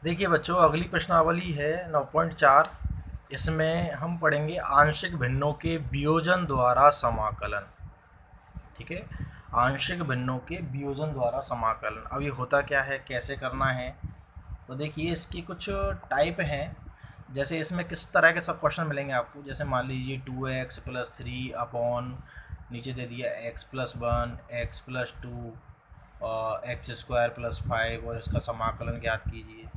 देखिए बच्चों, अगली प्रश्नावली है 9.4। इसमें हम पढ़ेंगे आंशिक भिन्नों के वियोजन द्वारा समाकलन। ठीक है, आंशिक भिन्नों के वियोजन द्वारा समाकलन। अब ये होता क्या है, कैसे करना है, तो देखिए इसकी कुछ टाइप हैं। जैसे इसमें किस तरह के सब क्वेश्चन मिलेंगे आपको, जैसे मान लीजिए 2x+3 अपॉन नीचे दे दिया x+1 x+2 x² + 5 और इसका समाकलन ज्ञात कीजिए।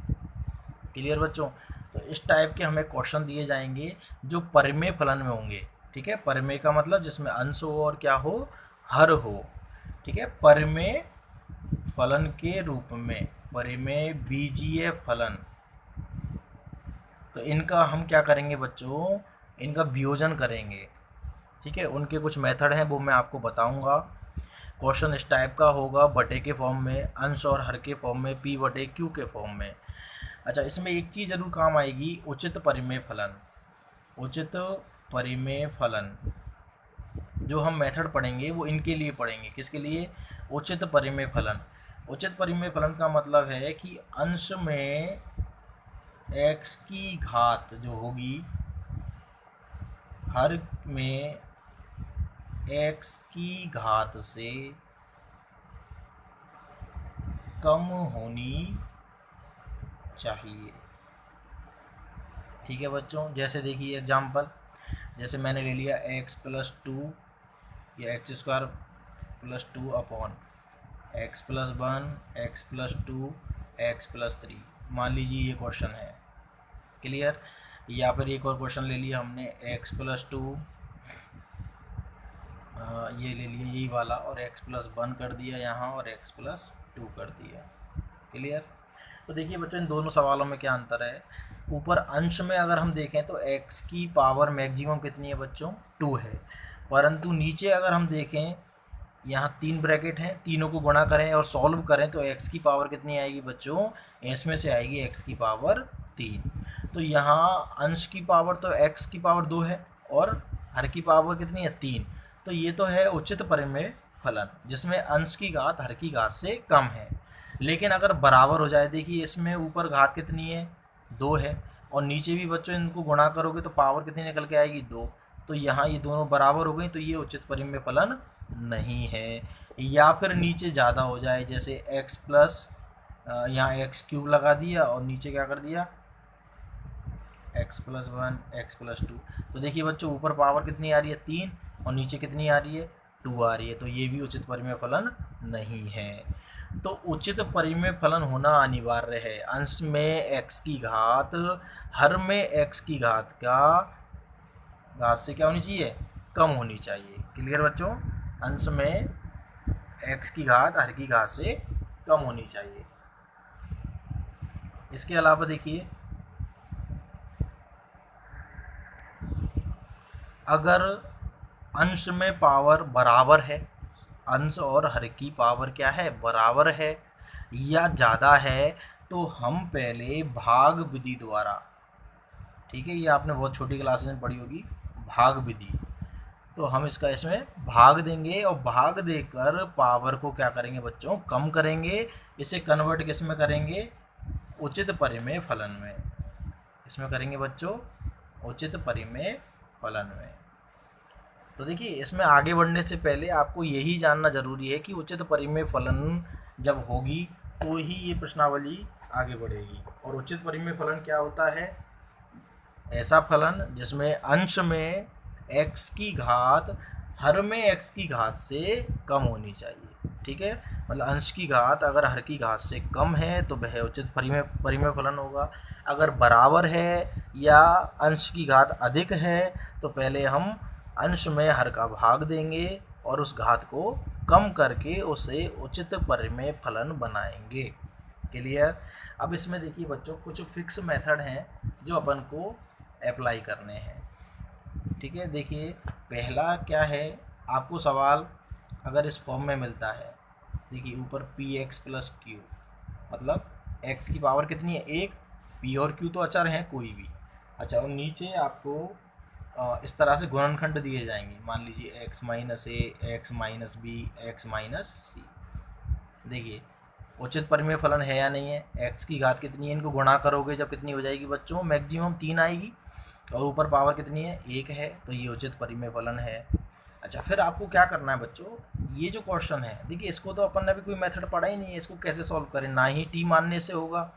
क्लियर बच्चों। तो इस टाइप के हमें क्वेश्चन दिए जाएंगे जो परिमेय फलन में होंगे। ठीक है, परिमेय का मतलब जिसमें अंश हो और क्या हो, हर हो। ठीक है, परिमेय फलन के रूप में, परिमेय बीजीय फलन। तो इनका हम क्या करेंगे बच्चों, इनका वियोजन करेंगे। ठीक है, उनके कुछ मेथड हैं वो मैं आपको बताऊंगा। क्वेश्चन इस टाइप का होगा, बटे के फॉर्म में, अंश और हर के फॉर्म में, p/q के फॉर्म में। अच्छा, इसमें एक चीज़ जरूर काम आएगी, उचित परिमेय फलन। उचित परिमेय फलन जो हम मेथड पढ़ेंगे वो इनके लिए पढ़ेंगे। किसके लिए? उचित परिमेय फलन। उचित परिमेय फलन का मतलब है कि अंश में x की घात जो होगी, हर में x की घात से कम होनी चाहिए। ठीक है बच्चों, जैसे देखिए एग्जाम्पल, जैसे मैंने ले लिया x+2 या x² + 2 upon x+1 x+2 x+3। मान लीजिए ये क्वेश्चन है। क्लियर। या फिर एक और क्वेश्चन ले लिया हमने x+2, ये ले लिया यही वाला, और x+1 कर दिया यहाँ और x+2 कर दिया। क्लियर। तो देखिए बच्चों, इन दोनों सवालों में क्या अंतर है। ऊपर अंश में अगर हम देखें तो x की पावर मैक्सिमम कितनी है बच्चों, 2 है। परंतु नीचे अगर हम देखें, यहाँ 3 ब्रैकेट हैं, तीनों को गुणा करें और सॉल्व करें तो x की पावर कितनी आएगी बच्चों, इसमें से आएगी x की पावर 3। तो यहाँ अंश की पावर तो x की पावर 2 है और हर की पावर कितनी है, 3। तो ये तो है उचित परिमेय फलन जिसमें अंश की घात हर की घात से कम है। लेकिन अगर बराबर हो जाए, देखिए इसमें ऊपर घात कितनी है, 2 है, और नीचे भी बच्चों इनको गुणा करोगे तो पावर कितनी निकल के आएगी, 2। तो यहाँ ये दोनों बराबर हो गई, तो ये उचित परिमेय फलन नहीं है। या फिर नीचे ज़्यादा हो जाए, जैसे x प्लस, यहाँ x³ लगा दिया और नीचे क्या कर दिया, x+1 x+2। तो देखिए बच्चों, ऊपर पावर कितनी आ रही है, 3, और नीचे कितनी आ रही है, 2 आ रही है। तो ये भी उचित परिमेय फलन नहीं है। तो उचित परिमेय फलन होना अनिवार्य है। अंश में x की घात, हर में x की घात से क्या होनी चाहिए, कम होनी चाहिए। क्लियर बच्चों। अंश में x की घात हर की घात से कम होनी चाहिए। इसके अलावा देखिए, अगर अंश में पावर बराबर है, अंश और हर की पावर क्या है, बराबर है या ज़्यादा है, तो हम पहले भाग विधि द्वारा, ठीक है, ये आपने बहुत छोटी क्लासेस में पढ़ी होगी, भाग विधि। तो हम इसका इसमें भाग देंगे और भाग देकर पावर को क्या करेंगे बच्चों, कम करेंगे। इसे कन्वर्ट किस में करेंगे, उचित परिमेय फलन में। इसमें करेंगे बच्चों, उचित परिमेय फलन में। तो देखिए, इसमें आगे बढ़ने से पहले आपको यही जानना जरूरी है कि उचित परिमेय फलन जब होगी तो ही ये प्रश्नावली आगे बढ़ेगी। और उचित परिमेय फलन क्या होता है, ऐसा फलन जिसमें अंश में x की घात हर में x की घात से कम होनी चाहिए। ठीक है, मतलब अंश की घात अगर हर की घात से कम है तो वह उचित परिमेय फलन होगा। अगर बराबर है या अंश की घात अधिक है तो पहले हम अंश में हर का भाग देंगे और उस घात को कम करके उसे उचित परिमेय फलन बनाएंगे। क्लियर। अब इसमें देखिए बच्चों, कुछ फिक्स मेथड हैं जो अपन को अप्लाई करने हैं। ठीक है, देखिए पहला क्या है, आपको सवाल अगर इस फॉर्म में मिलता है, देखिए ऊपर px+q, मतलब x की पावर कितनी है, 1, p और q तो अचर हैं कोई भी। अच्छा, और नीचे आपको इस तरह से गुणनखंड दिए जाएंगे, मान लीजिए x-a, x-b, x-c। देखिए उचित परिमेय फलन है या नहीं है, एक्स की घात कितनी है, इनको गुणा करोगे जब कितनी हो जाएगी बच्चों, मैक्सिमम 3 आएगी, और ऊपर पावर कितनी है, 1 है, तो ये उचित परिमेय फलन है। अच्छा, फिर आपको क्या करना है बच्चों, ये जो क्वेश्चन है देखिए, इसको तो अपन ने अभी कोई मेथड पढ़ा ही नहीं है, इसको कैसे सॉल्व करें, ना ही टी मानने से होगा,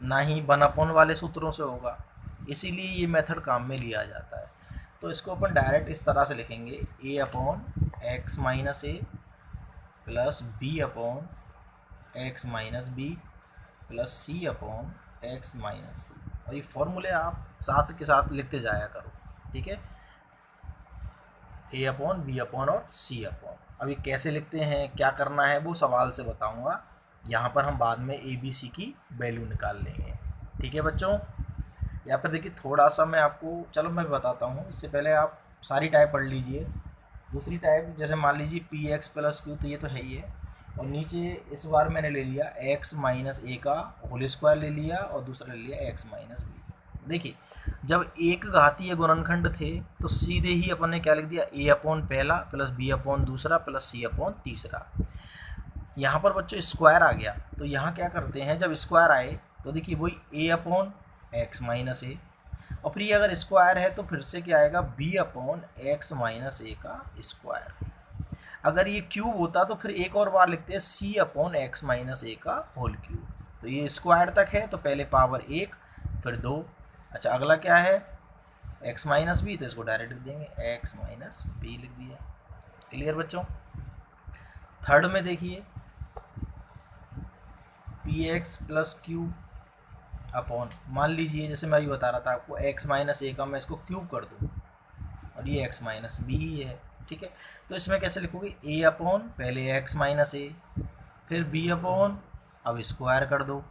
ना ही 1 वाले सूत्रों से होगा, इसीलिए ये मेथड काम में लिया जाता है। तो इसको अपन डायरेक्ट इस तरह से लिखेंगे, a upon x minus a plus b upon x minus b plus c upon x minus c, और ये फॉर्मूले आप साथ के साथ लिखते जाया करो, ठीक है, ए अपॉन बी अपॉन और सी अपॉन। अभी कैसे लिखते हैं, क्या करना है, वो सवाल से बताऊंगा, यहाँ पर हम बाद में ए बी सी की वैल्यू निकाल लेंगे, ठीक है बच्चों। यहाँ पर देखिए थोड़ा सा मैं आपको, चलो मैं बताता हूँ, इससे पहले आप सारी टाइप पढ़ लीजिए। दूसरी टाइप जैसे मान लीजिए पी एक्स प्लस क्यू, तो ये तो है ही है, और नीचे इस बार मैंने ले लिया एक्स माइनस ए का होल स्क्वायर ले लिया, और दूसरा ले लिया एक्स माइनस बी। देखिए जब एक घातीय गुणनखंड थे तो सीधे ही अपन ने क्या लिख दिया, ए अपॉन पहला प्लस बी अपॉन दूसरा प्लस सी अपॉन तीसरा। यहाँ पर बच्चों स्क्वायर आ गया, तो यहाँ क्या करते हैं, जब स्क्वायर आए तो देखिए वही ए अपॉन एक्स माइनस ए, और फिर ये अगर स्क्वायर है तो फिर से क्या आएगा, बी अपॉन एक्स माइनस ए का स्क्वायर। अगर ये क्यूब होता तो फिर एक और बार लिखते हैं, सी अपॉन एक्स माइनस ए का होल क्यूब। तो ये स्क्वायर तक है, तो पहले पावर 1 फिर 2। अच्छा, अगला क्या है, एक्स माइनस बी, तो इसको डायरेक्ट लिख देंगे एक्स माइनस बी लिख दिया। क्लियर बच्चों। थर्ड में देखिए P x plus Q upon, मान लीजिए जैसे मैं अभी बता रहा था आपको, एक्स माइनस ए का मैं इसको क्यूब कर दूँ, और ये एक्स माइनस बी ही है, ठीक है। तो इसमें कैसे लिखोगे, ए अपॉन पहले एक्स माइनस ए, फिर बी अपॉन, अब स्क्वायर कर दो,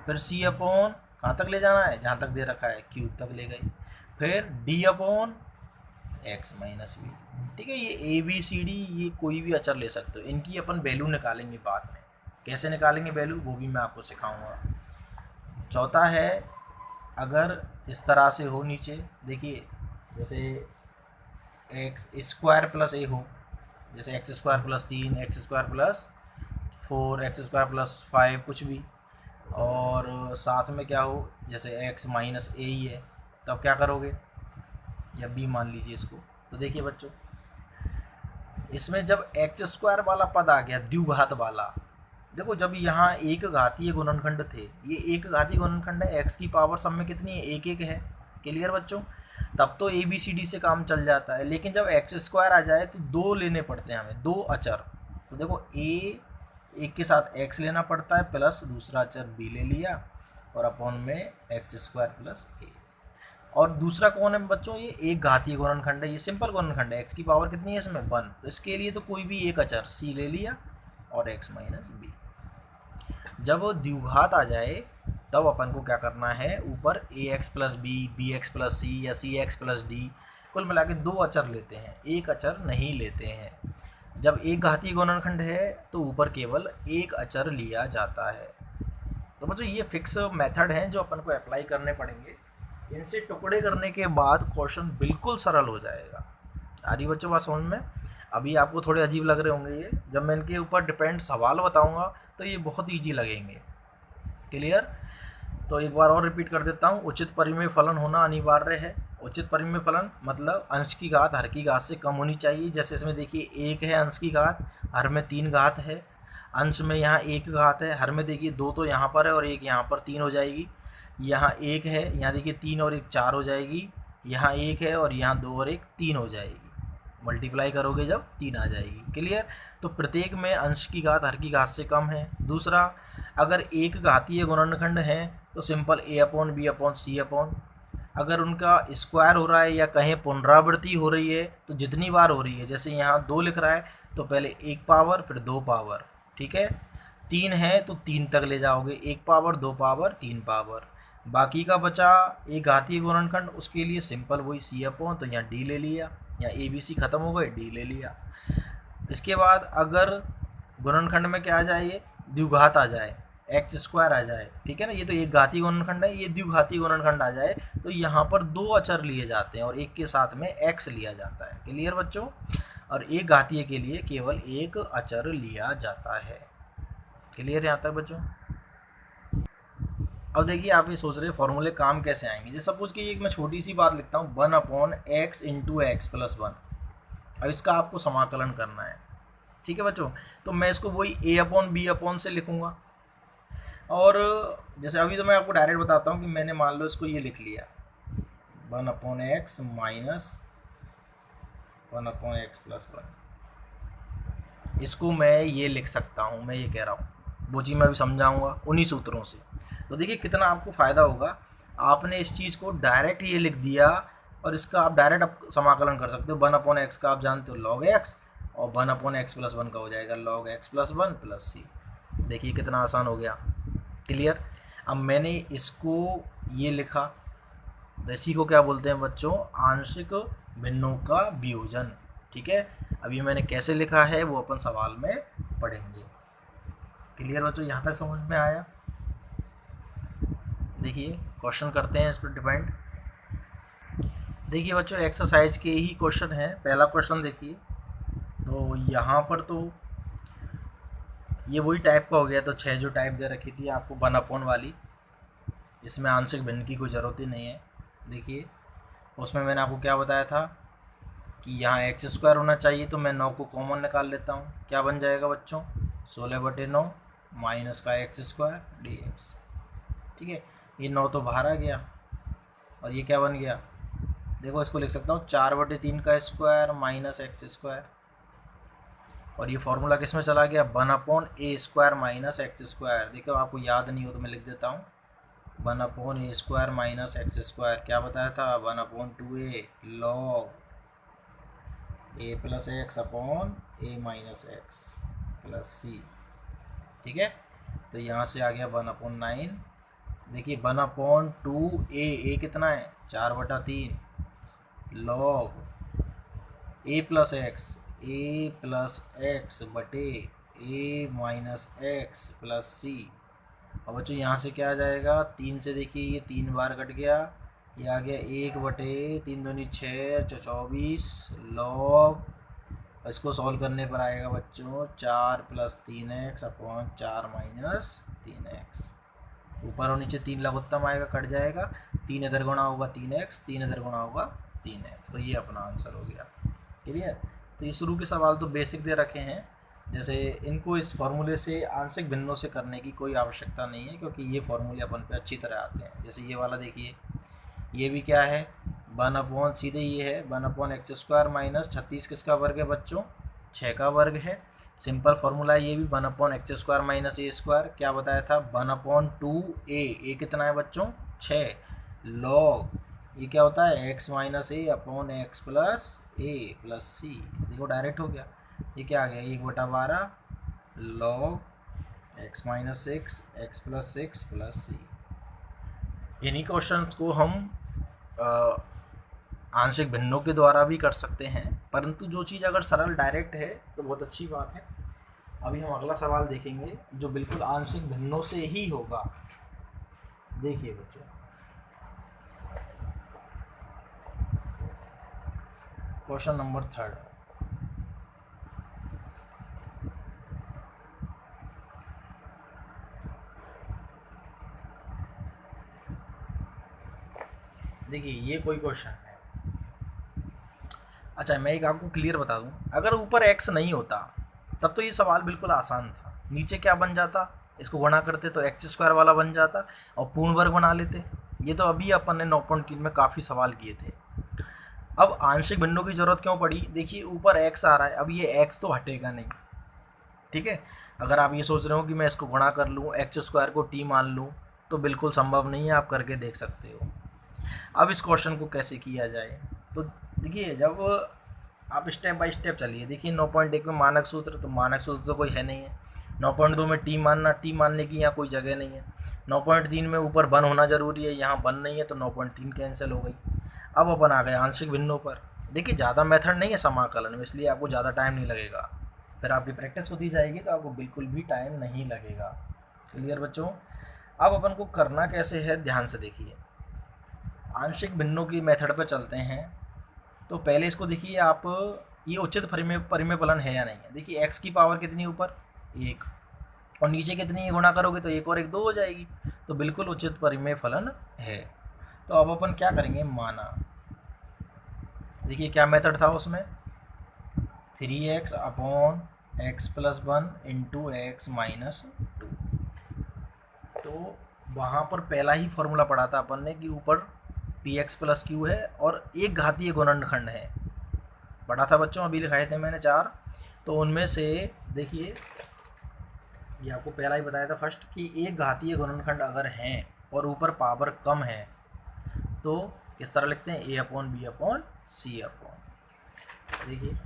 फिर सी अपॉन, कहाँ तक ले जाना है, जहाँ तक दे रखा है क्यूब तक ले गई, फिर d upon x minus b, ठीक है। ये ए बी सी डी, ये कोई भी अचर ले सकते हो, इनकी अपन वैल्यू निकालेंगे बाद में, कैसे निकालेंगे वैल्यू वो भी मैं आपको सिखाऊंगा। चौथा है, अगर इस तरह से हो नीचे, देखिए जैसे एक्स स्क्वायर प्लस ए हो, जैसे x square plus 3, x square plus 4, x square plus 5, कुछ भी, और साथ में क्या हो, जैसे एक्स माइनस ए ही है, तब क्या करोगे, या बी मान लीजिए इसको। तो देखिए बच्चों, इसमें जब एक्स स्क्वायर वाला पद आ गया, द्विघात वाला, देखो जब यहाँ एक घातीय गुणनखंड थे, ये एक घातीय गुणनखंड है, एक्स की पावर सब में कितनी है, 1 है। क्लियर बच्चों, तब तो ए बी सी डी से काम चल जाता है, लेकिन जब एक्स स्क्वायर आ जाए तो 2 लेने पड़ते हैं हमें, 2 अचर। तो देखो एक के साथ एक्स लेना पड़ता है, प्लस दूसरा अचर बी ले लिया, और अपॉन में एक्स स्क्वायर प्लस ए। और दूसरा कौन है बच्चों, ये एक घातीय गुणनखंड है, ये सिंपल गुणनखंड है, एक्स की पावर कितनी है इसमें 1, तो इसके लिए तो कोई भी एक अचर सी ले लिया, और एक्स माइनस बी। जब वो द्विघात आ जाए तब अपन को क्या करना है, ऊपर a x plus b, b x plus c, या सी एक्स प्लस डी, कुल मिला के 2 अचर लेते हैं, एक अचर नहीं लेते हैं। जब एक घातीय गुणनखंड है तो ऊपर केवल एक अचर लिया जाता है। तो बच्चों ये फिक्स मेथड हैं जो अपन को अप्लाई करने पड़ेंगे, इनसे टुकड़े करने के बाद क्वेश्चन बिल्कुल सरल हो जाएगा। आ रही बच्चों बात समझ में। अभी आपको थोड़े अजीब लग रहे होंगे ये, जब मैं इनके ऊपर डिपेंड सवाल बताऊंगा तो ये बहुत ईजी लगेंगे। क्लियर। तो एक बार और रिपीट कर देता हूँ, उचित परिमेय फलन होना अनिवार्य है। उचित परिमेय फलन मतलब अंश की घात हर की घात से कम होनी चाहिए। जैसे इसमें देखिए 1 है अंश की घात, हर में 3 घात है, अंश में यहाँ 1 घात है, हर में देखिए 2 तो यहाँ पर है और 1 यहाँ पर 3 हो जाएगी। यहाँ 1 है, यहाँ देखिए 3 और 1 4 हो जाएगी, यहाँ 1 है और यहाँ 2 और 1 3 हो जाएगी। मल्टीप्लाई करोगे जब 3 आ जाएगी। क्लियर। तो प्रत्येक में अंश की घात हर की घात से कम है। दूसरा, अगर एक घातीय गुणनखंड है तो simple a upon B upon C upon, अगर उनका स्क्वायर हो रहा है या कहें पुनरावृत्ति हो रही है तो जितनी बार हो रही है, जैसे यहाँ 2 लिख रहा है तो पहले 1 पावर फिर 2 पावर, ठीक है। 3 है तो 3 तक ले जाओगे, 1 पावर 2 पावर 3 पावर। बाकी का बचा एक घातीय गुणनखंड, उसके लिए सिंपल वही सी अपॉन, तो यहाँ डी ले लिया, यहाँ ए बी सी खत्म हो गए, डी ले लिया। इसके बाद अगर गुणनखंड में क्या आ जाए, ये द्विघात आ जाए, एक्स स्क्वायर आ जाए, ठीक है ना, ये तो एक घातीय गुणनखंड है, ये द्विघातीय गुणनखंड आ जाए तो यहाँ पर 2 अचर लिए जाते हैं और एक के साथ में एक्स लिया जाता है। क्लियर बच्चों। और एक घातीय के लिए केवल एक अचर लिया जाता है। क्लियर है यहाँ तक बच्चों? अब देखिए आप ये सोच रहे फॉर्मूले काम कैसे आएंगे। जैसे सपोज कि एक मैं छोटी सी बात लिखता हूँ 1/x इंटू एक्स प्लस 1। अब इसका आपको समाकलन करना है, ठीक है बच्चों। तो मैं इसको वही a/b से लिखूंगा। और जैसे अभी तो मैं आपको डायरेक्ट बताता हूँ कि मैंने मान लो इसको ये लिख लिया 1/x माइनस 1/x प्लस 1। इसको मैं ये लिख सकता हूँ, मैं ये कह रहा हूँ वो चीज़ मैं अभी समझाऊंगा उन्हीं सूत्रों से। तो देखिए कितना आपको फ़ायदा होगा। आपने इस चीज़ को डायरेक्ट ये लिख दिया और इसका आप डायरेक्ट आप समाकलन कर सकते हो। 1/x का आप जानते हो log x, और 1/x प्लस 1 का हो जाएगा log x plus 1 plus c। देखिए कितना आसान हो गया। क्लियर? अब मैंने इसको ये लिखा, तो इसी को क्या बोलते हैं बच्चों? आंशिक भिन्नों का वियोजन। ठीक है, अब ये मैंने कैसे लिखा है वो अपन सवाल में पढ़ेंगे। क्लियर बच्चों, यहाँ तक समझ में आया? देखिए क्वेश्चन करते हैं इस पर डिपेंड। देखिए बच्चों एक्सरसाइज के ही क्वेश्चन है। पहला क्वेश्चन देखिए, तो यहाँ पर तो ये वही टाइप का हो गया। तो 6 जो टाइप दे रखी थी आपको 1/, वाली, इसमें आंशिक भिन्न की कोई ज़रूरत ही नहीं है। देखिए उसमें मैंने आपको क्या बताया था कि यहाँ x² होना चाहिए, तो मैं 9 को कॉमन निकाल लेता हूँ। क्या बन जाएगा बच्चों? 16/9 माइनस का x² dx। ठीक है, ये 9 तो बाहर आ गया और ये क्या बन गया? देखो इसको लिख सकता हूँ 4/3 का स्क्वायर माइनस x²। और ये फॉर्मूला किस में चला गया? 1/a² minus x²। देखो आपको याद नहीं हो तो मैं लिख देता हूँ 1/a² माइनस x²। क्या बताया था? 1/2a log a plus x upon a minus x plus c. ठीक है, तो यहाँ से आ गया 1/9। देखिए 1/2a, a कितना है? 4/3 log a प्लस एक्स बटे a माइनस एक्स प्लस सी। अब बच्चों यहाँ से क्या आ जाएगा? 3 से देखिए ये 3 बार कट गया, ये आ गया 1/3 दूनी 6 24 log, इसको सॉल्व करने पर आएगा बच्चों 4 plus 3x upon 4 minus 3x। ऊपर और नीचे 3 लघुत्तम आएगा, कट जाएगा। 3 इधर गुणा होगा 3x, 3 इधर गुणा होगा 3x। तो ये अपना आंसर हो गया। क्लियर? तो ये शुरू के सवाल तो बेसिक दे रखे हैं, जैसे इनको इस फॉर्मूले से आंशिक भिन्नों से करने की कोई आवश्यकता नहीं है, क्योंकि ये फॉर्मूले अपन पे अच्छी तरह आते हैं। जैसे ये वाला देखिए, ये भी क्या है? 1/, सीधे ये है 1/x² माइनस 36 किसका वर्ग है बच्चों? 6 का वर्ग है। सिंपल फार्मूला है ये भी 1/x² माइनस a²। क्या बताया था? 1/2a, a कितना है बच्चों? 6 log ये क्या होता है? x minus a upon x plus a plus c. देखो डायरेक्ट हो गया। ये क्या आ गया? 1/12 log x minus 6 x plus 6 plus c. इन्हीं क्वेश्चंस को हम आंशिक भिन्नों के द्वारा भी कर सकते हैं, परंतु जो चीज़ अगर सरल डायरेक्ट है तो बहुत अच्छी बात है। अभी हम अगला सवाल देखेंगे जो बिल्कुल आंशिक भिन्नों से ही होगा। देखिए बच्चों, क्वेश्चन नंबर 3। देखिए ये कोई क्वेश्चन है। अच्छा मैं एक आपको क्लियर बता दूं, अगर ऊपर x नहीं होता तब तो ये सवाल बिल्कुल आसान था। नीचे क्या बन जाता? इसको गुणा करते तो x² वाला बन जाता और पूर्ण वर्ग बना लेते। ये तो अभी अपन ने 9.3 में काफ़ी सवाल किए थे। अब आंशिक भिन्नों की ज़रूरत क्यों पड़ी? देखिए ऊपर x आ रहा है, अब ये x तो हटेगा नहीं। ठीक है, अगर आप ये सोच रहे हो कि मैं इसको गुणा कर लूँ, x² को t मान लूँ, तो बिल्कुल संभव नहीं है। आप करके देख सकते हो। अब इस क्वेश्चन को कैसे किया जाए? तो देखिए जब आप स्टेप बाय स्टेप चलिए। देखिए 9.1 में मानक सूत्र, तो मानक सूत्र तो कोई है नहीं है। 9.2 में टी मानना, टी मानने की यहाँ कोई जगह नहीं है। 9.3 में ऊपर 1 होना जरूरी है, यहाँ 1 नहीं है, तो 9.3 कैंसिल हो गई। अब अपन आ गए आंशिक भिन्नों पर। देखिए ज़्यादा मेथड नहीं है समाकलन में, इसलिए आपको ज़्यादा टाइम नहीं लगेगा। फिर आपकी प्रैक्टिस होती जाएगी तो आपको बिल्कुल भी टाइम नहीं लगेगा। क्लियर बच्चों? अब अपन को करना कैसे है, ध्यान से देखिए। आंशिक भिन्नों की मेथड पर चलते हैं। तो पहले इसको देखिए आप, ये उचित परिमेय फलन है या नहीं है। देखिए x की पावर कितनी ऊपर? 1, और नीचे कितनी गुणा करोगे तो एक और एक 2 हो जाएगी, तो बिल्कुल उचित परिमेय फलन है। तो अब अपन क्या करेंगे, माना, देखिए क्या मेथड था उसमें, 3x upon x plus 1 into x minus 2। तो वहाँ पर पहला ही फॉर्मूला पढ़ा था अपन ने कि ऊपर पी एक्स प्लस क्यू है और एक घातीय गुणनखंड है, पढ़ा था बच्चों, अभी लिखाए थे मैंने 4। तो उनमें से देखिए, ये आपको पहला ही बताया था फर्स्ट कि एक घातीय गुणनखंड अगर हैं और ऊपर पावर कम है तो किस तरह लिखते हैं, ए अपॉन बी अपॉन सी अपॉन। देखिए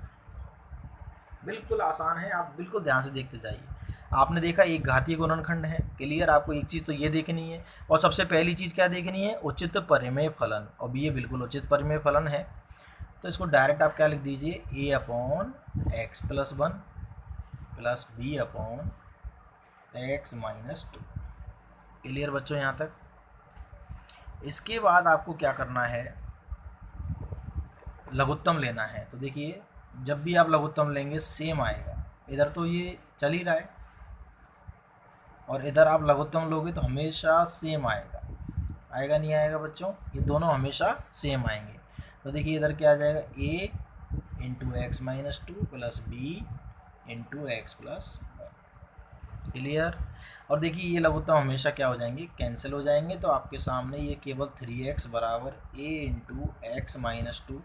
बिल्कुल आसान है, आप बिल्कुल ध्यान से देखते जाइए। आपने देखा एक घातीय गुणनखंड है, क्लियर। आपको एक चीज़ तो ये देखनी है, और सबसे पहली चीज़ क्या देखनी है, उचित परिमेय फलन, और ये बिल्कुल उचित परिमेय फलन है। तो इसको डायरेक्ट आप क्या लिख दीजिए, a upon x plus 1 plus b upon x minus 2। Clear बच्चों यहाँ तक। इसके बाद आपको क्या करना है, लघुत्तम लेना है। तो देखिए जब भी आप लघुत्तम लेंगे सेम आएगा, इधर तो ये चल ही रहा है और इधर आप लघुत्तम लोगे तो हमेशा सेम आएगा, आएगा नहीं आएगा बच्चों, ये दोनों हमेशा सेम आएंगे। तो देखिए इधर क्या आ जाएगा, a into x minus 2 plus b into x plus 1। Clear. और देखिए ये लघुत्तम हमेशा क्या हो जाएंगे, कैंसिल हो जाएंगे। तो आपके सामने ये केवल 3x बराबर a into x minus 2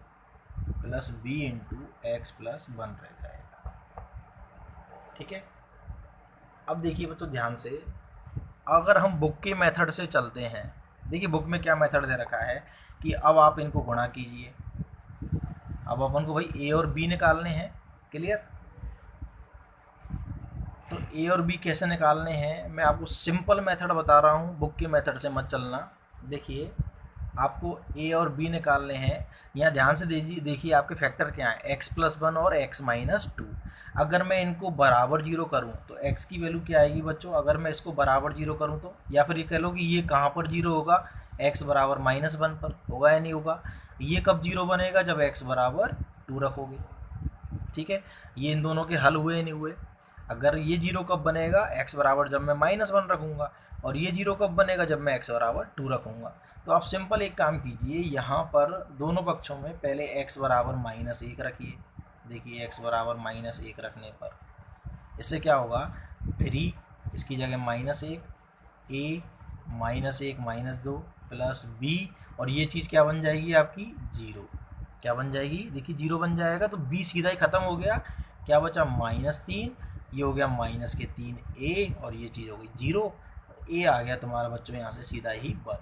plus b into x plus 1 रह जाएगा। ठीक है। अब देखिए बच्चों ध्यान से, अगर हम बुक के मेथड से चलते हैं, देखिए बुक में क्या मेथड दे रखा है कि अब आप इनको गुणा कीजिए। अब अपन को भाई ए और बी निकालने हैं। क्लियर। तो ए और बी कैसे निकालने हैं, मैं आपको सिंपल मेथड बता रहा हूँ, बुक के मेथड से मत चलना। देखिए आपको ए और बी निकालने हैं, यहाँ ध्यान से देखिए आपके फैक्टर क्या है, एक्स प्लस 1 और एक्स माइनस 2। अगर मैं इनको बराबर जीरो करूँ तो एक्स की वैल्यू क्या आएगी बच्चों, अगर मैं इसको बराबर जीरो करूँ तो, या फिर ये कह लो कि ये कहाँ पर जीरो होगा, एक्स बराबर -1 पर होगा या नहीं होगा। ये कब जीरो बनेगा, जब एक्स बराबर 2 रखोगे। ठीक है, ये इन दोनों के हल हुए या नहीं हुए। अगर ये जीरो कब बनेगा, एक्स बराबर जब मैं -1 रखूँगा, और ये जीरो कब बनेगा, जब मैं एक्स बराबर 2 रखूँगा। तो आप सिंपल एक काम कीजिए, यहाँ पर दोनों पक्षों में पहले एक्स बराबर -1 रखिए। देखिए एक्स बराबर -1 रखने पर इससे क्या होगा, 3 इसकी जगह -1, ए -1 -2 प्लस बी, और ये चीज़ क्या बन जाएगी आपकी, जीरो। क्या बन जाएगी, देखिए जीरो बन जाएगा, तो बी सीधा ही ख़त्म हो गया। क्या बचा, -3, ये हो गया -3 ए, और ये चीज़ हो गई जीरो। ए आ गया तुम्हारा बच्चों यहाँ से सीधा ही 1।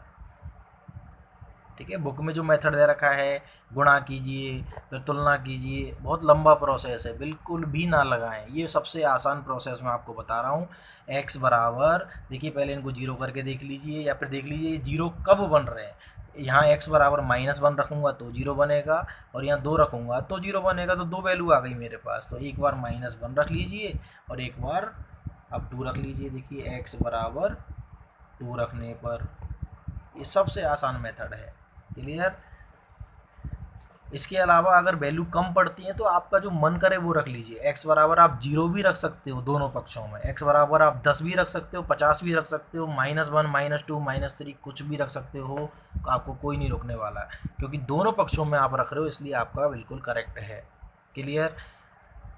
ठीक है। बुक में जो मेथड दे रखा है, गुणा कीजिए फिर तुलना कीजिए, बहुत लंबा प्रोसेस है, बिल्कुल भी ना लगाएं। ये सबसे आसान प्रोसेस मैं आपको बता रहा हूँ। एक्स बराबर, देखिए पहले इनको जीरो करके देख लीजिए, या फिर देख लीजिए जीरो कब बन रहे हैं। यहाँ एक्स बराबर -1 रखूँगा तो जीरो बनेगा, और यहाँ 2 रखूँगा तो जीरो बनेगा। तो 2 वैल्यू आ गई मेरे पास, तो एक बार -1 रख लीजिए और एक बार अब 2 रख लीजिए। देखिए एक्स बराबर 2 रखने पर, ये सबसे आसान मेथड है। क्लियर। इसके अलावा अगर वैल्यू कम पड़ती है तो आपका जो मन करे वो रख लीजिए। एक्स बराबर आप 0 भी रख सकते हो दोनों पक्षों में, एक्स बराबर आप 10 भी रख सकते हो, 50 भी रख सकते हो, -1 -2 -3 कुछ भी रख सकते हो, आपको कोई नहीं रोकने वाला, क्योंकि दोनों पक्षों में आप रख रहे हो, इसलिए आपका बिल्कुल करेक्ट है। क्लियर।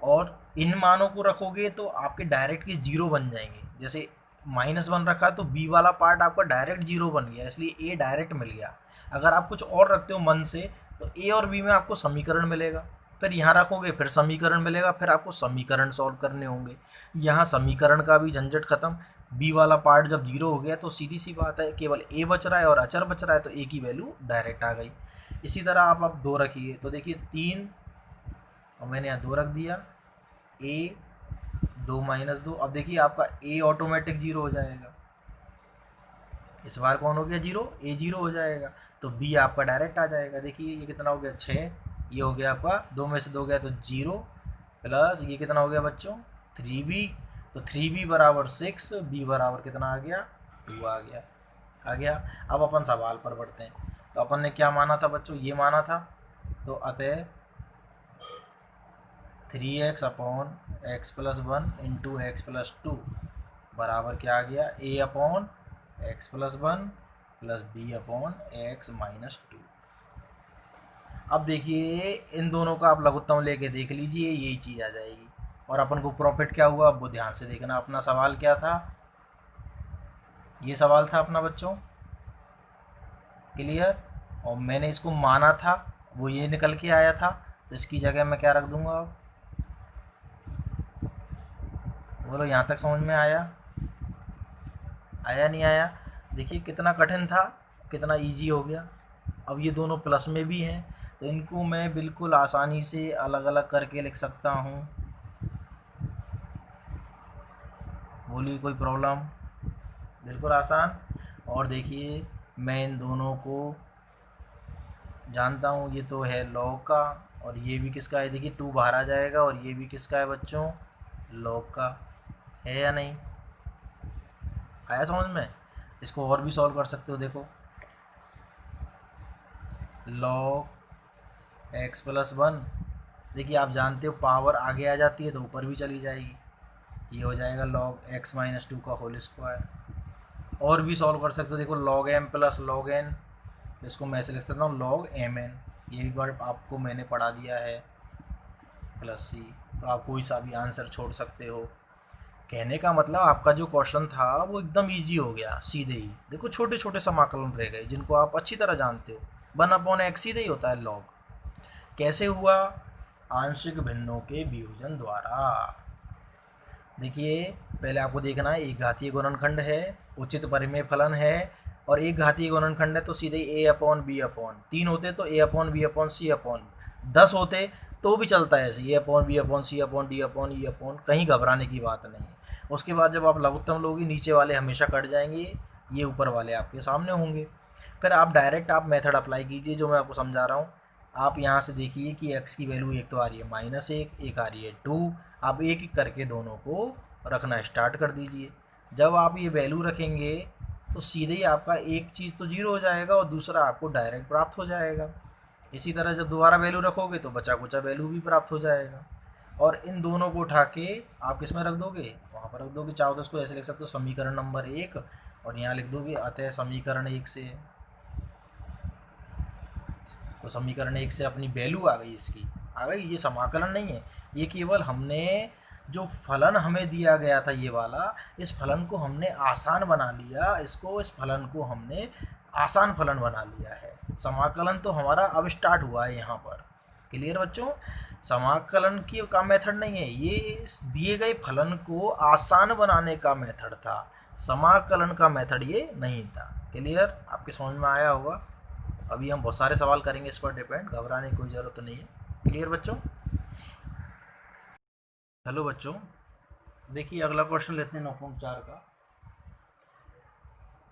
और इन मानों को रखोगे तो आपके डायरेक्ट के जीरो बन जाएंगे। जैसे -1 रखा तो बी वाला पार्ट आपका डायरेक्ट जीरो बन गया, इसलिए ए डायरेक्ट मिल गया। अगर आप कुछ और रखते हो मन से तो ए और बी में आपको समीकरण मिलेगा, फिर यहाँ रखोगे फिर समीकरण मिलेगा, फिर आपको समीकरण सॉल्व करने होंगे। यहाँ समीकरण का भी झंझट खत्म। बी वाला पार्ट जब जीरो हो गया तो सीधी सी बात है, केवल ए बच रहा है और अचर बच रहा है, तो ए की वैल्यू डायरेक्ट आ गई। इसी तरह आप 2 रखिए, तो देखिए 3 और मैंने यहाँ 2 रख दिया, ए 2 -2। अब देखिए आपका ए ऑटोमेटिक जीरो हो जाएगा, इस बार कौन हो गया जीरो, ए जीरो हो जाएगा, तो बी आपका डायरेक्ट आ जाएगा। देखिए ये कितना हो गया 6, ये हो गया आपका 2 में से 2 गया तो जीरो, प्लस ये कितना हो गया बच्चों 3b, तो 3b बराबर 6, बी बराबर कितना आ गया 2 आ गया। अब अपन सवाल पर बढ़ते हैं। तो अपन ने क्या माना था बच्चों, ये माना था, तो अतः 3x upon x plus 1 into x plus 2 बराबर क्या आ गया, a upon x plus one plus b upon x minus two. अब देखिए इन दोनों का आप लघुत्तम लेके देख लीजिए, यही चीज़ आ जाएगी। और अपन को प्रॉफिट क्या हुआ, अब वो ध्यान से देखना। अपना सवाल क्या था, ये सवाल था अपना बच्चों, क्लियर। और मैंने इसको माना था, वो ये निकल के आया था, तो इसकी जगह मैं क्या रख दूंगा अब, बोलो यहाँ तक समझ में आया, आया नहीं आया। देखिए कितना कठिन था, कितना इजी हो गया। अब ये दोनों प्लस में भी हैं, तो इनको मैं बिल्कुल आसानी से अलग अलग करके लिख सकता हूँ। बोलिए कोई प्रॉब्लम, बिल्कुल आसान। और देखिए मैं इन दोनों को जानता हूँ, ये तो है लॉग का, और ये भी किसका है, देखिए टू बाहर आ जाएगा, और ये भी किसका है बच्चों, लॉग का है या नहीं, आया समझ में। इसको और भी सॉल्व कर सकते हो, देखो लॉग एक्स प्लस वन, देखिए आप जानते हो पावर आगे आ जाती है तो ऊपर भी चली जाएगी, ये हो जाएगा लॉग एक्स माइनस टू का होल स्क्वायर। और भी सॉल्व कर सकते हो, देखो log m plus log n, इसको मैं ऐसे लिख सकता हूँ लॉग एम एन, ये भी वर्ड आपको मैंने पढ़ा दिया है, प्लस सी। तो आप कोई सा भी आंसर छोड़ सकते हो। कहने का मतलब आपका जो क्वेश्चन था वो एकदम इजी हो गया, सीधे ही देखो छोटे छोटे समाकलन रह गए जिनको आप अच्छी तरह जानते हो। वन अपॉन एक्स सीधे ही होता है लॉग। कैसे हुआ, आंशिक भिन्नों के वियोजन द्वारा। देखिए पहले आपको देखना है, एक घातीय गुणनखंड है, उचित परिमेय फलन है, और एक घातीय गुणनखंड है तो सीधे ए अपॉन बी अपॉन, तीन होते तो a upon B upon C upon, 10 होते तो भी चलता है ऐसे, a upon B upon C upon d upon E upon, कहीं घबराने की बात नहीं है। उसके बाद जब आप लघुत्तम लोगे नीचे वाले हमेशा कट जाएंगे, ये ऊपर वाले आपके सामने होंगे। फिर आप डायरेक्ट आप मेथड अप्लाई कीजिए जो मैं आपको समझा रहा हूँ। आप यहाँ से देखिए कि x की वैल्यू एक तो आ रही है माइनस एक आ रही है टू, आप एक एक करके दोनों को रखना स्टार्ट कर दीजिए। जब आप ये वैल्यू रखेंगे तो सीधे ही आपका एक चीज़ तो जीरो हो जाएगा और दूसरा आपको डायरेक्ट प्राप्त हो जाएगा। इसी तरह जब दोबारा वैल्यू रखोगे तो बचा कुचा वैल्यू भी प्राप्त हो जाएगा। और इन दोनों को उठा के आप किस में रख दोगे, वहाँ पर रख दोगे। चाहो तो इसको ऐसे लिख सकते हो समीकरण नंबर एक, और यहाँ लिख दोगे अतः समीकरण एक से। तो समीकरण एक से अपनी वैल्यू आ गई, इसकी आ गई। ये समाकलन नहीं है, ये केवल हमने जो फलन हमें दिया गया था ये वाला, इस फलन को हमने आसान बना लिया, इसको इस फलन को हमने आसान फलन बना लिया है। समाकलन तो हमारा अब स्टार्ट हुआ है यहाँ पर, क्लियर बच्चों। समाकलन की का मेथड नहीं है ये, इस दिए गए फलन को आसान बनाने का मेथड था, समाकलन का मेथड ये नहीं था। क्लियर, आपके समझ में आया होगा। अभी हम बहुत सारे सवाल करेंगे इस पर डिपेंड, घबराने की कोई ज़रूरत नहीं है। क्लियर बच्चों। हेलो बच्चों, देखिए अगला क्वेश्चन लेते हैं 9.4 का।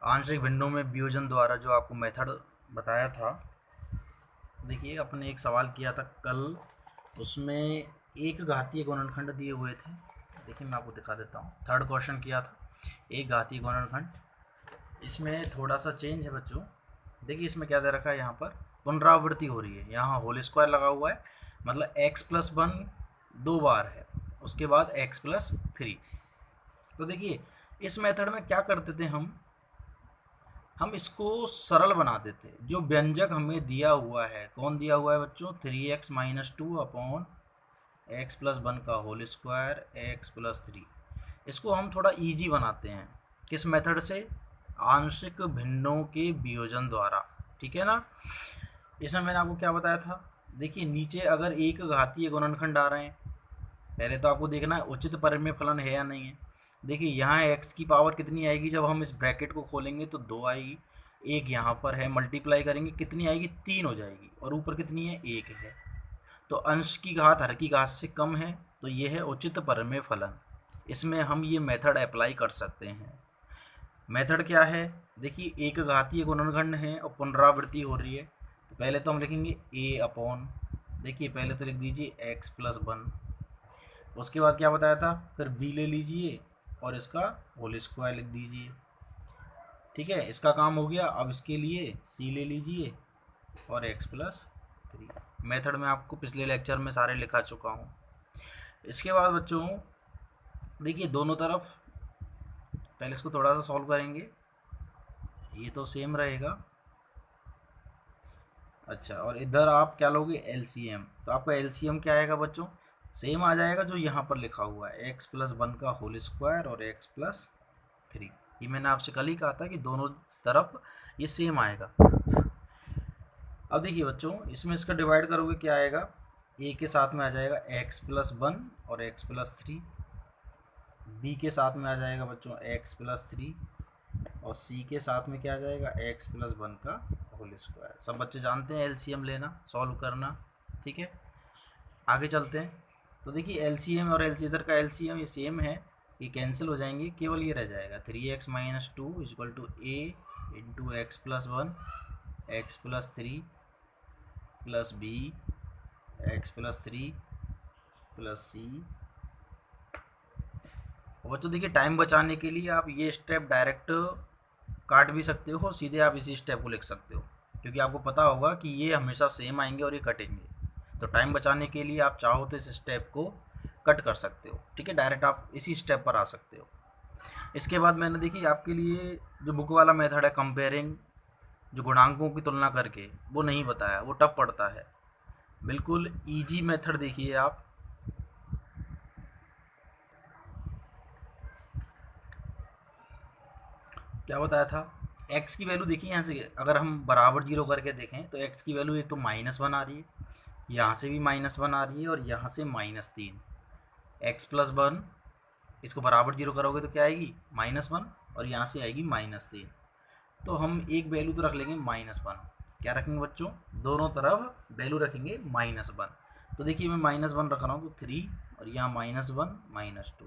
आंशिक भिन्नों में वियोजन द्वारा जो आपको मेथड बताया था, देखिए अपने एक सवाल किया था कल, उसमें एक घातीय गुणनखंड दिए हुए थे। देखिए मैं आपको दिखा देता हूँ, थर्ड क्वेश्चन किया था एक घातीय गुणनखंड। इसमें थोड़ा सा चेंज है बच्चों। देखिए इसमें क्या दे रखा है, यहाँ पर पुनरावृत्ति हो रही है, यहाँ होल स्क्वायर लगा हुआ है, मतलब x प्लस वन दो बार है, उसके बाद x प्लस थ्री। तो देखिए इस मेथड में क्या करते थे हम इसको सरल बना देते। जो व्यंजक हमें दिया हुआ है, कौन दिया हुआ है बच्चों, 3x minus two upon x plus one का whole square x plus three, इसको हम थोड़ा इजी बनाते हैं। किस मेथड से, आंशिक भिन्नों के वियोजन द्वारा, ठीक है ना। इसमें मैंने आपको क्या बताया था, देखिए नीचे अगर एक घातीय गुणनखंड आ रहे हैं, पहले तो आपको देखना है उचित परिमेय फलन है या नहीं है। देखिए यहाँ x की पावर कितनी आएगी, जब हम इस ब्रैकेट को खोलेंगे तो दो आएगी, एक यहाँ पर है, मल्टीप्लाई करेंगे कितनी आएगी, तीन हो जाएगी, और ऊपर कितनी है, एक है। तो अंश की घात हर की घात से कम है, तो ये है उचित परिमेय फलन। इसमें हम ये मेथड अप्लाई कर सकते हैं। मेथड क्या है, देखिए एक घातीय गुणनखंड है और पुनरावृत्ति हो रही है, तो पहले तो हम लिखेंगे a अपॉन, देखिए पहले तो लिख दीजिए x प्लस वन, उसके बाद क्या बताया था, फिर b ले लीजिए और इसका होल स्क्वायर लिख दीजिए, ठीक है, इसका काम हो गया। अब इसके लिए c ले लीजिए और x प्लस थ्री। मेथड में आपको पिछले लेक्चर में सारे लिखा चुका हूँ। इसके बाद बच्चों देखिए दोनों तरफ पहले इसको थोड़ा सा सॉल्व करेंगे, ये तो सेम रहेगा। अच्छा, और इधर आप क्या लोगे, एलसीएम। तो आपका एलसीएम क्या आएगा बच्चों, सेम आ जाएगा जो यहाँ पर लिखा हुआ है, एक्स प्लस वन का होल स्क्वायर और एक्स प्लस थ्री। ये मैंने आपसे कल ही कहा था कि दोनों तरफ ये सेम आएगा। अब देखिए बच्चों, इसमें इसका डिवाइड करोगे क्या आएगा, ए के साथ में आ जाएगा एक्स प्लस वन और एक्स प्लस थ्री, बी के साथ में आ जाएगा बच्चों एक्स प्लस थ्री, और सी के साथ में क्या आ जाएगा, एक्स प्लस वन का होल स्क्वायर। सब बच्चे जानते हैं एलसीएम लेना, सॉल्व करना, ठीक है। आगे चलते हैं। तो देखिए एलसीएम और एलसी, इधर का एलसीएम ये सेम है, ये कैंसिल हो जाएंगे, केवल ये रह जाएगा 3x minus two equal to a into x plus one x plus three plus b x plus three plus c. बच्चों देखिए टाइम बचाने के लिए आप ये स्टेप डायरेक्ट काट भी सकते हो, सीधे आप इसी स्टेप को लिख सकते हो, क्योंकि आपको पता होगा कि ये हमेशा सेम आएंगे और ये कटेंगे। तो टाइम बचाने के लिए आप चाहो तो इस स्टेप को कट कर सकते हो, ठीक है, डायरेक्ट आप इसी स्टेप पर आ सकते हो। इसके बाद मैंने देखिए आपके लिए जो बुक वाला मेथड है कंपेयरिंग, जो गुणांकों की तुलना करके, वो नहीं बताया, वो टफ पड़ता है। बिल्कुल ईजी मेथड देखिए आप। क्या बताया था, x की वैल्यू देखिए यहाँ से, अगर हम बराबर जीरो करके देखें तो x की वैल्यू एक तो माइनस वन आ रही है, यहाँ से भी माइनस वन आ रही है, और यहाँ से माइनस तीन। x प्लस वन, इसको बराबर जीरो करोगे तो क्या आएगी, माइनस वन, और यहाँ से आएगी माइनस तीन। तो हम एक वैल्यू तो रख लेंगे माइनस वन। क्या रखेंगे बच्चों, दोनों तरफ वैल्यू रखेंगे माइनस वन। तो देखिए मैं माइनस वन रख रहा हूँ तो थ्री, और यहाँ माइनस वन माइनस टू।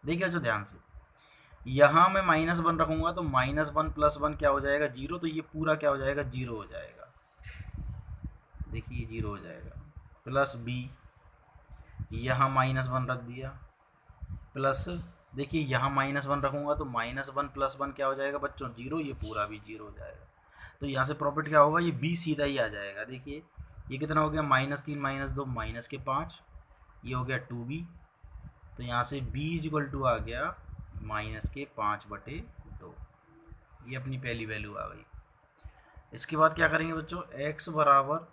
देखिए बच्चों ध्यान से, यहाँ मैं माइनस वन रखूँगा तो माइनस वन प्लस वन क्या हो जाएगा, जीरो। तो ये पूरा क्या हो जाएगा, जीरो हो जाएगा। देखिए जीरो हो जाएगा। प्लस बी, यहाँ माइनस वन रख दिया, प्लस देखिए यहाँ माइनस वन रखूँगा तो माइनस वन प्लस वन क्या हो जाएगा बच्चों, जीरो। ये पूरा भी जीरो हो जाएगा। तो यहाँ से प्रॉफिट क्या होगा, ये बी सीधा ही आ जाएगा। देखिए ये कितना हो गया, माइनस तीन माइनस दो माइनस के पाँच, ये हो गया टू बी। तो यहाँ से बी इज इक्वल टू आ गया माइनस के पाँच बटे दो। ये अपनी पहली वैल्यू आ गई। इसके बाद क्या करेंगे बच्चों, x बराबर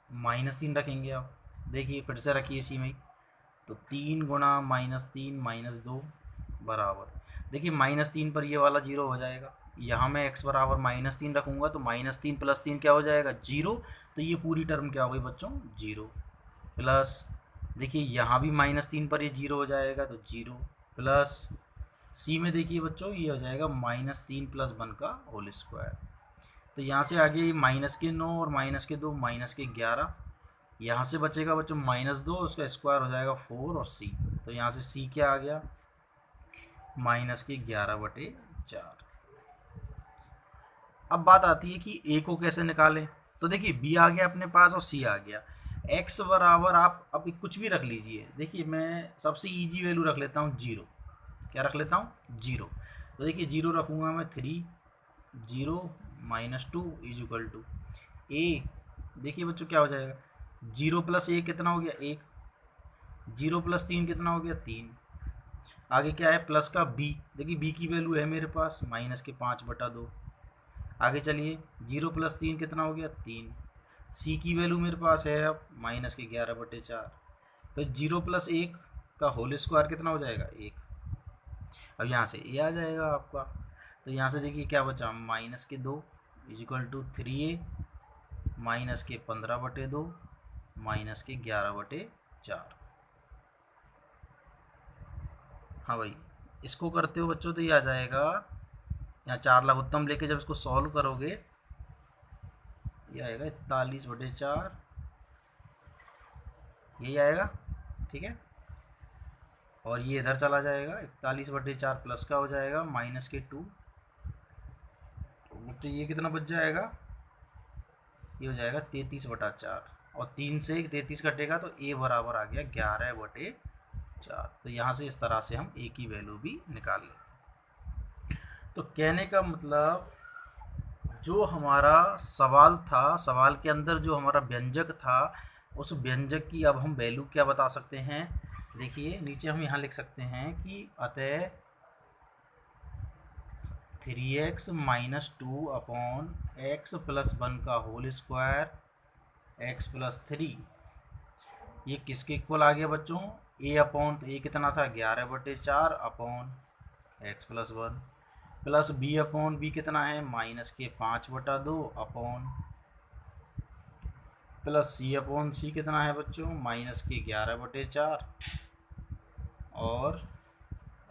माइनस तीन रखेंगे आप। देखिए फिर से रखिए इसी में ही, तो तीन गुणा माइनस तीन माइनस दो बराबर, देखिए माइनस तीन पर ये वाला जीरो हो जाएगा। यहाँ मैं x बराबर माइनस तीन रखूँगा तो माइनस तीन प्लस तीन क्या हो जाएगा, जीरो। तो ये पूरी टर्म क्या हो गई बच्चों, जीरो। प्लस देखिए यहाँ भी माइनस तीन पर ये जीरो हो जाएगा तो जीरो, प्लस सी में देखिए बच्चों ये हो जाएगा माइनस तीन प्लस वन का होल स्क्वायर। तो यहाँ से आगे माइनस के नौ और माइनस के दो माइनस के ग्यारह, यहाँ से बचेगा बच्चों माइनस दो, उसका स्क्वायर हो जाएगा फोर, और सी। तो यहाँ से सी क्या आ गया, माइनस के 11/4। अब बात आती है कि ए को कैसे निकालें। तो देखिए बी आ गया अपने पास और सी आ गया। एक्स बराबर आप अब कुछ भी रख लीजिए। देखिए मैं सबसे इजी वैल्यू रख लेता हूँ जीरो। क्या रख लेता हूँ, जीरो। तो देखिए जीरो रखूँगा मैं, three zero minus two is equal to a. देखिए बच्चों क्या हो जाएगा, जीरो प्लस ए कितना हो गया, एक। जीरो प्लस तीन कितना हो गया, तीन। आगे क्या है, प्लस का बी। देखिए बी की वैल्यू है मेरे पास माइनस के 5/2। आगे चलिए, जीरो प्लस तीन कितना हो गया, तीन। सी की वैल्यू मेरे पास है अब माइनस के 11/4। तो जीरो प्लस एक का होल स्क्वायर कितना हो जाएगा, एक। अब यहाँ से ए आ जाएगा आपका। तो यहाँ से देखिए क्या बचा, माइनस के दो is equal to three a minus के 15/2 माइनस के 11/4। हाँ भाई, इसको करते हो बच्चों तो ये आ जाएगा, यहाँ चार लघुत्तम लेके जब इसको सॉल्व करोगे ये आएगा 41/4, यही आएगा, ठीक है। और ये इधर चला जाएगा, 41/4 प्लस का हो जाएगा माइनस के 2। तो ये कितना बच जाएगा, ये हो जाएगा 33/4, और 3 से 33 कटेगा तो ए बराबर आ गया 11/4। तो यहाँ से इस तरह से हम ए की वैल्यू भी निकाल लें। तो कहने का मतलब, जो हमारा सवाल था, सवाल के अंदर जो हमारा व्यंजक था, उस व्यंजक की अब हम वैल्यू क्या बता सकते हैं। देखिए नीचे हम यहाँ लिख सकते हैं कि अतः 3x माइनस 2 अपॉन एक्स प्लस 1 का होल स्क्वायर एक्स प्लस 3, ये किसके इक्वल आ गया बच्चों? ए अपॉन, तो ए कितना था 11/4 upon x plus 1, plus b upon b कितना है माइनस के 5/2 upon, plus c upon c कितना है बच्चों माइनस के 11/4 और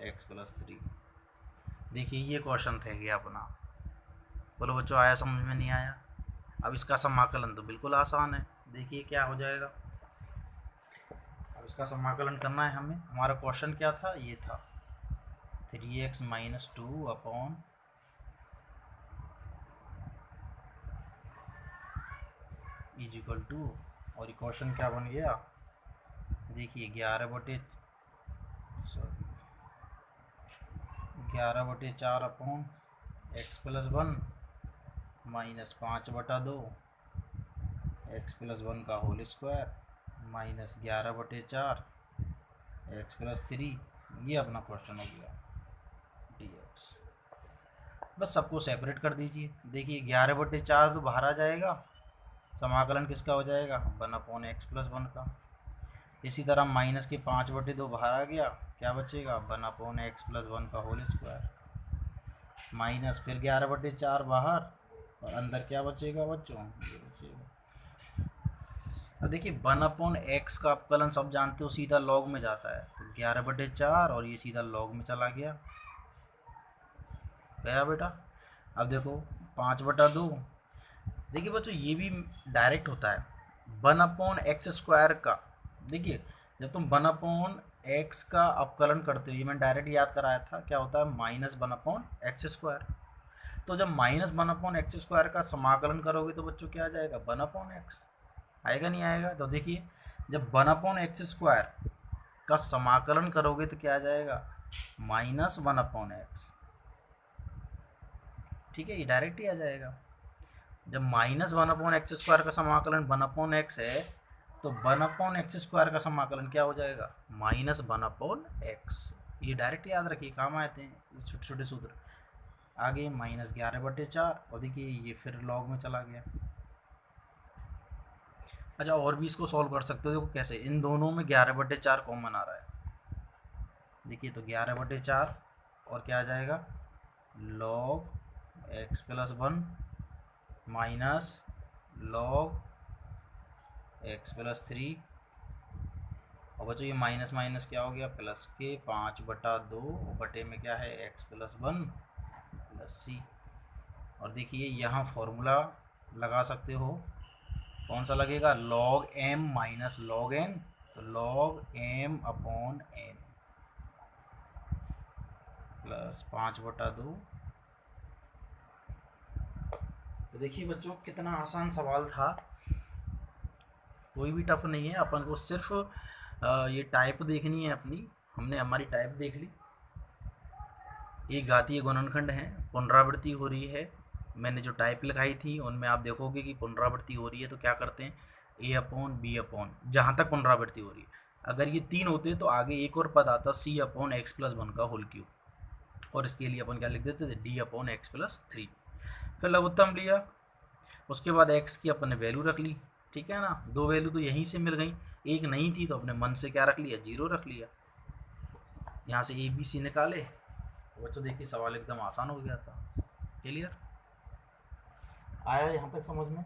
एक्स प्लस 3। देखिए ये क्वेश्चन रह गया अपना। बोलो बच्चों आया समझ में? नहीं आया? अब इसका समाकलन तो बिल्कुल आसान है। देखिए क्या हो जाएगा। अब इसका समाकलन करना है हमें। हमारा क्वेश्चन क्या था? ये था 3x माइनस 2 अपॉन इज इक्वल टू, और ये क्वेश्चन क्या बन गया? देखिए 11/4 upon x plus 1 minus 5/2 x plus 1 का whole square minus 11/4 x plus 3। ये अपना क्वेश्चन हो गया dx। बस सबको सेपरेट कर दीजिए। देखिए 11/4 तो बाहर आ जाएगा, समाकलन किसका हो जाएगा 1 अपॉन एक्स प्लस 1 का। इसी तरह माइनस के 5/2 बाहर आ गया, क्या बचेगा 1 अपॉन एक्स प्लस 1 का होल स्क्वायर, माइनस फिर 11/4 बाहर, और अंदर क्या बचेगा बच्चों? ये बचेगा। अब देखिए 1 अपॉन एक्स का अपकलन सब जानते हो सीधा लॉग में जाता है, तो 11/4 और ये सीधा लॉग में चला गया बेटा। अब देखो 5/2, देखिए बच्चों ये भी डायरेक्ट होता है 1 अपॉन एक्स स्क्वायर का। देखिए जब तुम 1 अपॉन एक्स का अपकलन करते हो, ये मैंने डायरेक्ट याद कराया था, क्या होता है माइनस 1 अपॉन एक्स स्क्वायर। तो जब माइनस 1 अपॉन एक्स स्क्वायर का समाकलन करोगे तो बच्चों क्या आ जाएगा 1 अपॉन एक्स, आएगा नहीं आएगा? तो देखिए जब 1 अपॉन एक्स स्क्वायर का समाकलन करोगे तो क्या आ जाएगा माइनस 1 अपॉन एक्स। ठीक है, ये डायरेक्ट ही आ जाएगा। जब माइनस 1 अपॉन एक्स स्क्वायर का समाकलन 1 अपॉन एक्स है, तो 1 अपॉन एक्स स्क्वायर का समाकलन क्या हो जाएगा माइनस 1 अपॉन एक्स। ये डायरेक्ट याद रखिए, काम आते हैं ये छोटे छोटे सूत्र। आगे माइनस 11/4, और देखिए ये फिर लॉग में चला गया। अच्छा और भी इसको सॉल्व कर सकते हो। देखो कैसे, इन दोनों में 11/4 कॉमन आ रहा है। देखिए तो 11/4 और क्या आ जाएगा log x plus 1 minus log x plus 3, और बच्चों ये माइनस माइनस क्या हो गया प्लस के 5/2 बटे में क्या है एक्स प्लस 1 प्लस सी। और देखिए यहाँ फॉर्मूला लगा सकते हो, कौन सा लगेगा log m minus log n, तो log m upon n plus 5/2। तो देखिए बच्चों कितना आसान सवाल था, कोई भी टफ नहीं है। अपन को सिर्फ ये टाइप देखनी है अपनी। हमने हमारी टाइप देख ली, एक घातीय गुणनखंड है, पुनरावृत्ति हो रही है। मैंने जो टाइप लिखाई थी उनमें आप देखोगे कि पुनरावृत्ति हो रही है, तो क्या करते हैं ए अपॉन बी अपॉन, जहाँ तक पुनरावृत्ति हो रही है, अगर ये 3 होते तो आगे एक और पद आता सी अपॉन एक्स प्लस 1 का होल क्यूब, और इसके लिए अपन क्या लिख देते थे डी अपॉन एक्स प्लस 3। फिर लघुत्तम लिया, उसके बाद एक्स की अपन ने वैल्यू रख ली। ठीक है ना, 2 वैल्यू तो यहीं से मिल गई, एक नहीं थी तो अपने मन से क्या रख लिया 0 रख लिया। यहाँ से ए बी सी निकाले, बच्चों देखिए सवाल एकदम आसान हो गया था। क्लियर आया यहाँ तक समझ में?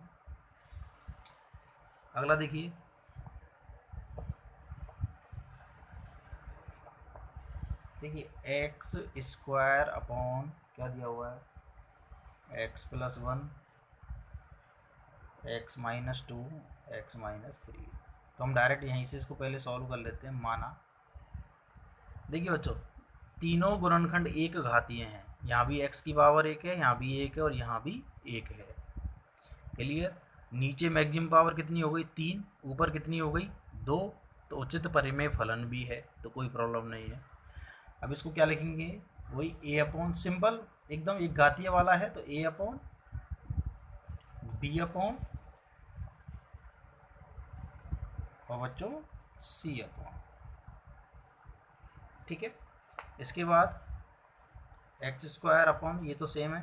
अगला देखिए, देखिए एक्स स्क्वायर अपॉन क्या दिया हुआ है x plus 1 x minus 2 x minus 3। तो हम डायरेक्ट यहीं से इसको पहले सॉल्व कर लेते हैं। माना देखिए बच्चों तीनों गुणनखंड एक घातीय हैं, यहाँ भी x की पावर 1 है, यहाँ भी 1 है, और यहाँ भी 1 है। क्लियर, नीचे मैक्सिमम पावर कितनी हो गई 3, ऊपर कितनी हो गई 2, तो उचित परिमेय फलन भी है, तो कोई प्रॉब्लम नहीं है। अब इसको क्या लिखेंगे वही ए अपॉन, सिंपल एकदम, एक घातीय वाला है तो ए अपॉन बी अपॉन और बच्चों सी अपॉन। ठीक है, इसके बाद एक्स स्क्वायर अपॉन, ये तो सेम है,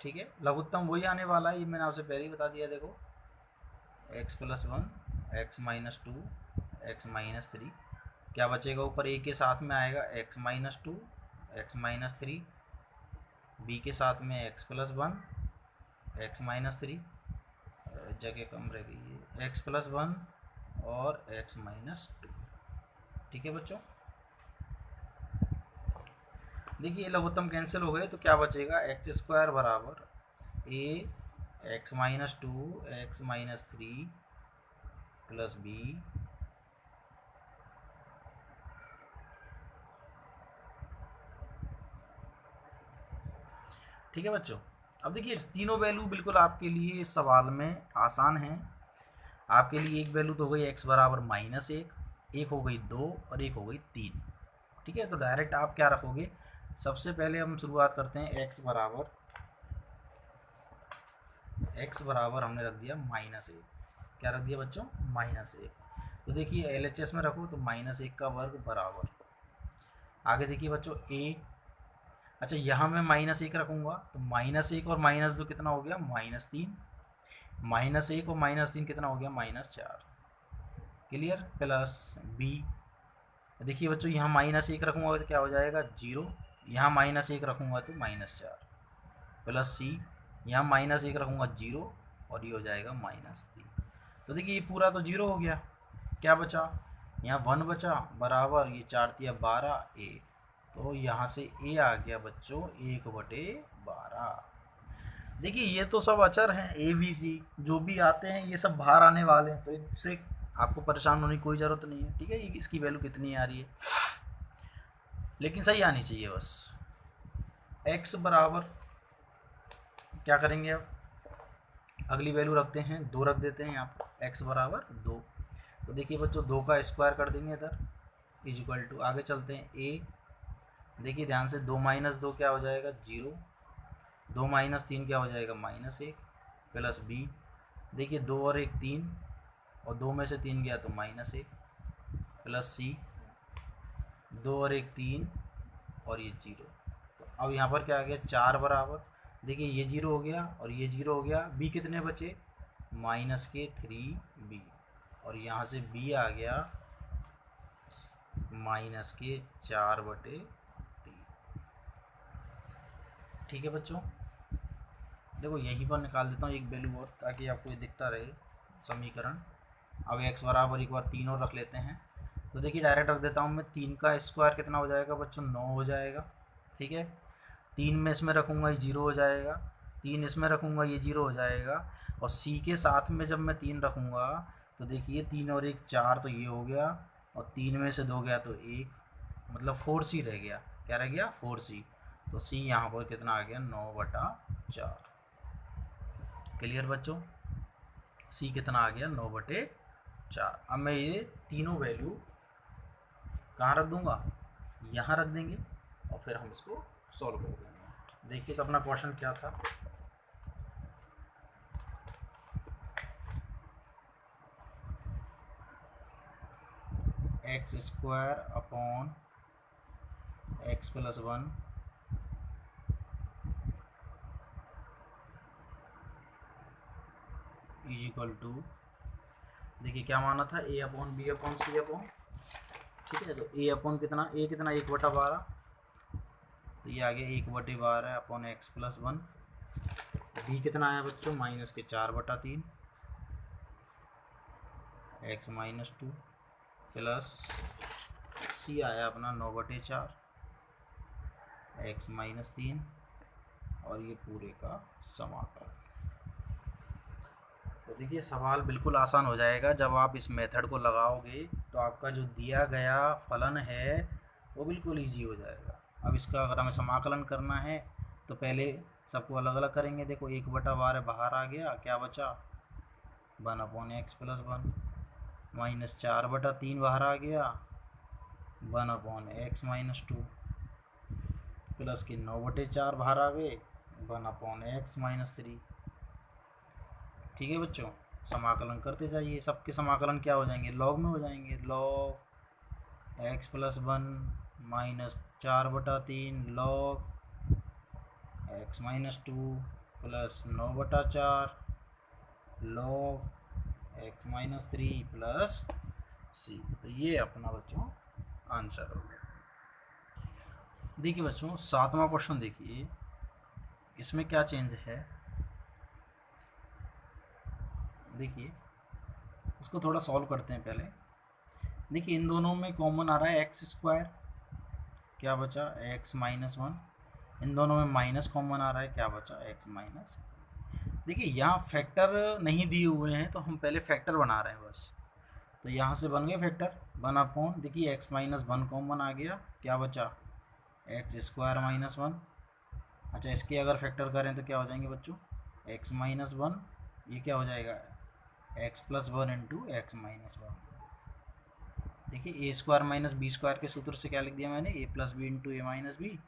ठीक है, लघुत्तम वही आने वाला है, ये मैंने आपसे पहले ही बता दिया। देखो x plus one, x minus two, x minus three, क्या बचेगा ऊपर, ए के साथ में आएगा x minus two, x minus three, B के साथ में x plus one, x minus three, जगह कम रह गई है, एक्स प्लस वन और एक्स माइनस टू। ठीक है बच्चों, देखिए लघुत्तम कैंसिल हो गए तो क्या बचेगा, एक्स स्क्वायर बराबर a x minus two x minus three plus b ठीक है बच्चों। अब देखिए तीनों वैल्यू बिल्कुल आपके लिए इस सवाल में आसान है। आपके लिए एक वैल्यू तो हो गई एक्स बराबर माइनस एक हो गई दो और एक हो गई तीन। ठीक है, तो डायरेक्ट आप क्या रखोगे, सबसे पहले हम शुरुआत करते हैं एक्स बराबर हमने रख दिया माइनस एक। क्या रख दिया बच्चों, माइनस एक। तो देखिए एल एच एस में रखो तो माइनस एक का वर्ग बराबर, आगे देखिए बच्चों ए, अच्छा यहाँ मैं माइनस एक रखूँगा तो माइनस एक और माइनस दो कितना हो गया, माइनस तीन, माइनस एक और माइनस तीन कितना हो गया, माइनस चार। क्लियर, प्लस बी, देखिए बच्चों यहाँ माइनस एक रखूँगा तो क्या हो जाएगा जीरो, यहाँ माइनस एक रखूँगा तो माइनस चार, प्लस सी, यहाँ माइनस एक रखूँगा जीरो और ये हो जाएगा माइनस तीन। तो देखिए ये पूरा तो जीरो हो गया, क्या बचा, यहाँ वन बचा बराबर, ये चार तिया बारह ए, तो यहाँ से ए आ गया बच्चों 1/12। देखिए ये तो सब अचर हैं, ए बी सी जो भी आते हैं ये सब बाहर आने वाले हैं, तो इससे आपको परेशान होने की कोई ज़रूरत नहीं है। ठीक है, ये इसकी वैल्यू कितनी आ रही है, लेकिन सही आनी चाहिए बस। एक्स बराबर क्या करेंगे, अब अगली वैल्यू रखते हैं, दो रख देते हैं यहाँ पर, एक्स बराबर दो। तो देखिए बच्चों दो का स्क्वायर कर देंगे इधर, इज इक्वल टू, आगे चलते हैं ए, देखिए ध्यान से, दो माइनस दो क्या हो जाएगा, जीरो, दो माइनस तीन क्या हो जाएगा, माइनस एक, प्लस बी, देखिए दो और एक तीन, और दो में से तीन गया तो माइनस एक, प्लस सी, दो और एक तीन और ये जीरो। तो अब यहाँ पर क्या आ गया, चार बराबर, देखिए ये जीरो हो गया और ये जीरो हो गया, बी कितने बचे, माइनस के थ्री बी, और यहाँ से बी आ गया माइनस के 4/3। ठीक है बच्चों, देखो यहीं पर निकाल देता हूँ एक वैल्यू और ताकि आपको ये दिखता रहे समीकरण। अब एक्स बराबर एक बार तीन और रख लेते हैं, तो देखिए डायरेक्ट रख देता हूँ मैं, तीन का स्क्वायर कितना हो जाएगा बच्चों, नौ हो जाएगा। ठीक है, तीन में इसमें रखूँगा ये जीरो हो जाएगा, तीन इसमें रखूँगा ये जीरो हो जाएगा, और सी के साथ में जब मैं तीन रखूँगा तो देखिए तीन और एक चार, तो ये हो गया, और तीन में से दो गया तो एक, मतलब 4c रह गया, क्या रह गया, 4c। तो सी यहाँ पर कितना आ गया, 9/4। क्लियर बच्चों, सी कितना आ गया, 9/4। अब मैं ये तीनों वैल्यू कहाँ रख दूंगा, यहाँ रख देंगे और फिर हम इसको सॉल्व कर देंगे। देखिए तो अपना क्वेश्चन क्या था, x square upon x plus one is equal to, देखिए क्या माना था, A upon B upon C upon, ठीक है, तो ए अपॉन कितना, ए कितना 1/12, तो ये आ गया 1/12 upon x plus one, B कितना आया बच्चों, माइनस के 4/3 x minus two, plus C आया अपना 9/4 एक्स माइनस तीन, और ये पूरे का समाकलन। तो देखिए सवाल बिल्कुल आसान हो जाएगा जब आप इस मेथड को लगाओगे, तो आपका जो दिया गया फलन है वो बिल्कुल इजी हो जाएगा। अब इसका अगर हमें समाकलन करना है तो पहले सबको अलग अलग करेंगे। देखो 1/12 बाहर आ गया, क्या बचा, 1/x प्लस वन, माइनस 4/3 बाहर आ गया, 1/x माइनस टू, प्लस के 9/4 बाहर आ गए, 1/x माइनस थ्री। ठीक है बच्चों, समाकलन करते जाइए, सबके समाकलन क्या हो जाएंगे, लॉग में हो जाएंगे, log x plus one minus 4/3 log x minus two plus 9/4 log x minus three plus c. तो ये अपना बच्चों आंसर हो गया। देखिए बच्चों 7वां क्वेश्चन देखिए, इसमें क्या चेंज है देखिए, उसको थोड़ा सॉल्व करते हैं पहले। देखिए इन दोनों में कॉमन आ रहा है एक्स स्क्वायर, क्या बचा एक्स माइनस वन। इन दोनों में माइनस कॉमन आ रहा है, क्या बचा एक्स माइनस। देखिए यहाँ फैक्टर नहीं दिए हुए हैं तो हम पहले फैक्टर बना रहे हैं बस। तो यहाँ से बन गए फैक्टर 1/, देखिए एक्स माइनस वन कॉमन आ गया, क्या बचा एक्स स्क्वायर माइनस वन। अच्छा इसके अगर फैक्टर करें तो क्या हो जाएंगे बच्चों, एक्स माइनस वन, ये क्या हो जाएगा x plus one into x minus one. देखिए ए स्क्वायर माइनस बी स्क्वायर के सूत्र से क्या लिख दिया मैंने, ए प्लस बी इंटू ए माइनस बी।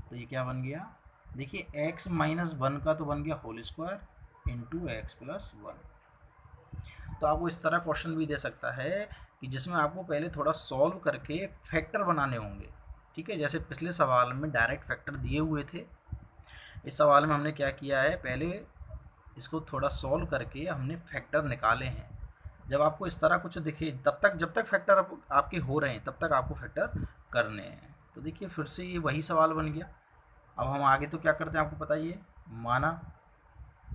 तो ये क्या बन गया, देखिए एक्स माइनस वन का तो बन गया whole square into x plus one. तो आपको इस तरह क्वेश्चन भी दे सकता है कि जिसमें आपको पहले थोड़ा सॉल्व करके फैक्टर बनाने होंगे। ठीक है, जैसे पिछले सवाल में डायरेक्ट फैक्टर दिए हुए थे, इस सवाल में हमने क्या किया है, पहले इसको थोड़ा सॉल्व करके हमने फैक्टर निकाले हैं। जब आपको इस तरह कुछ दिखे तब तक, जब तक फैक्टर आपके हो रहे हैं तब तक आपको फैक्टर करने हैं। तो देखिए फिर से ये वही सवाल बन गया। अब हम आगे तो क्या करते हैं आपको पता ही है, माना।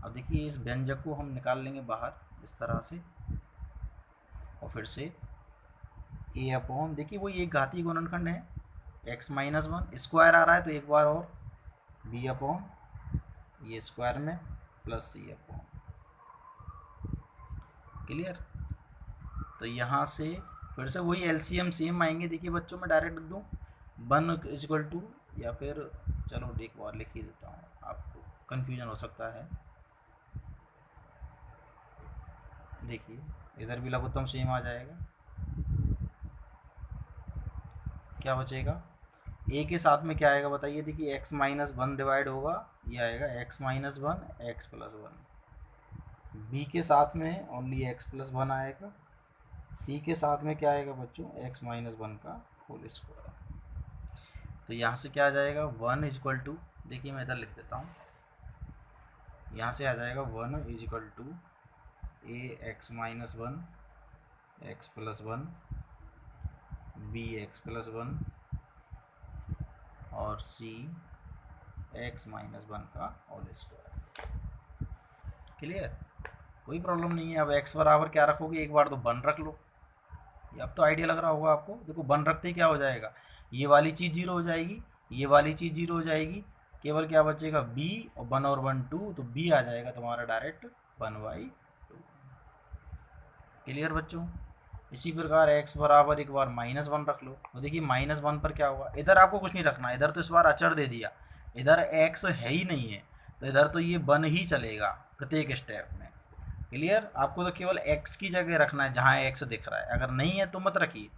अब देखिए इस व्यंजक को हम निकाल लेंगे बाहर इस तरह से, और फिर से ए अपॉन, देखिए वही एक घातीय गुणनखंड है, एक्स माइनस वन स्क्वायर आ रहा है तो एक बार और बी अपॉन ये स्क्वायर में प्लस सी अपॉन। क्लियर। तो यहाँ से फिर से वही एलसीएम सेम आएंगे। देखिए बच्चों मैं डायरेक्ट लिख दूँ 1 = या फिर चलो एक बार लिख ही देता हूँ, आपको कन्फ्यूजन हो सकता है। देखिए इधर भी लघुत्तम सेम आ जाएगा, क्या बचेगा ए के साथ में क्या आएगा बताइए। देखिए एक्स माइनस वन डिवाइड होगा, ये आएगा x minus one x plus one. B के साथ में ओनली एक्स प्लस वन आएगा। सी के साथ में क्या आएगा बच्चों, एक्स माइनस वन का होल स्क्वायर। तो यहाँ से क्या आ जाएगा 1 = देखिए मैं इधर लिख देता हूँ, यहाँ से आ जाएगा 1 = a x minus one x plus one, b x plus one और सी एक्स माइनस वन का होल स्क्वायर। क्लियर, कोई प्रॉब्लम नहीं है। अब एक्स बराबर क्या रखोगे, एक बार तो 1 रख लो, ये अब तो आइडिया लग रहा होगा आपको। देखो 1 रखते ही क्या हो जाएगा, ये वाली चीज़ जीरो हो जाएगी, ये वाली चीज़ जीरो हो जाएगी, केवल क्या बचेगा बी, और 1 और 1 2, तो बी आ जाएगा तुम्हारा डायरेक्ट 1/2। क्लियर बच्चों। इसी प्रकार x बराबर एक बार -1 रख लो, तो देखिए -1 पर क्या होगा, इधर आपको कुछ नहीं रखना, इधर तो इस बार अचर दे दिया, इधर x है ही नहीं है, तो इधर तो ये 1 ही चलेगा प्रत्येक स्टेप में। क्लियर, आपको तो केवल x की जगह रखना है जहाँ x दिख रहा है, अगर नहीं है तो मत रखिए।